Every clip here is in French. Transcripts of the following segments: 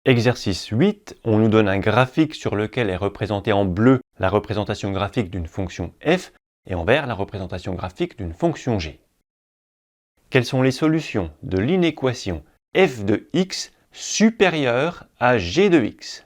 Exercice 8, on nous donne un graphique sur lequel est représentée en bleu la représentation graphique d'une fonction f et en vert la représentation graphique d'une fonction g. Quelles sont les solutions de l'inéquation f de x supérieure à g de x?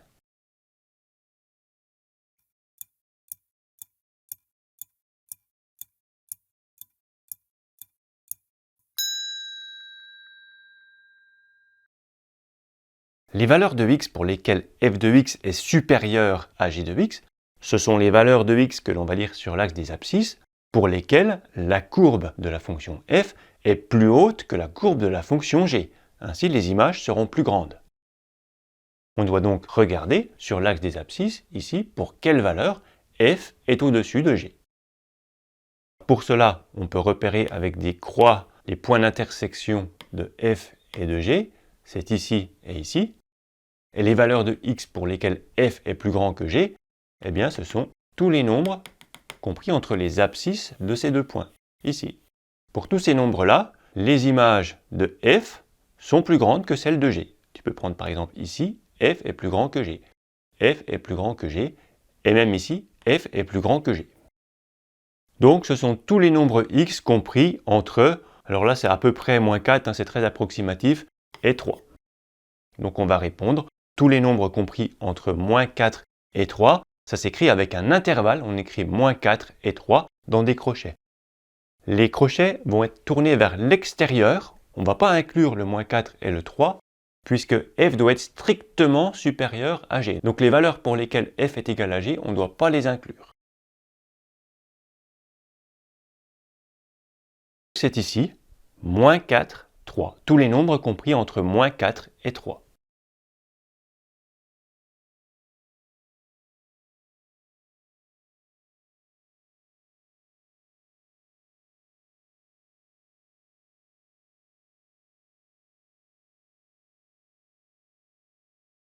Les valeurs de x pour lesquelles f de x est supérieur à g de x, ce sont les valeurs de x que l'on va lire sur l'axe des abscisses, pour lesquelles la courbe de la fonction f est plus haute que la courbe de la fonction g. Ainsi, les images seront plus grandes. On doit donc regarder sur l'axe des abscisses, ici, pour quelle valeur f est au-dessus de g. Pour cela, on peut repérer avec des croix les points d'intersection de f et de g, c'est ici et ici. Et les valeurs de x pour lesquelles f est plus grand que g, eh bien ce sont tous les nombres compris entre les abscisses de ces deux points, ici. Pour tous ces nombres-là, les images de f sont plus grandes que celles de g. Tu peux prendre par exemple ici, f est plus grand que g. F est plus grand que g, et même ici, f est plus grand que g. Donc ce sont tous les nombres x compris entre, alors là c'est à peu près moins 4, c'est très approximatif, et 3. Donc on va répondre tous les nombres compris entre moins 4 et 3, ça s'écrit avec un intervalle, on écrit moins 4 et 3 dans des crochets. Les crochets vont être tournés vers l'extérieur, on ne va pas inclure le moins 4 et le 3, puisque f doit être strictement supérieur à g. Donc les valeurs pour lesquelles f est égal à g, on ne doit pas les inclure. C'est ici, moins 4, 3. Tous les nombres compris entre moins 4 et 3.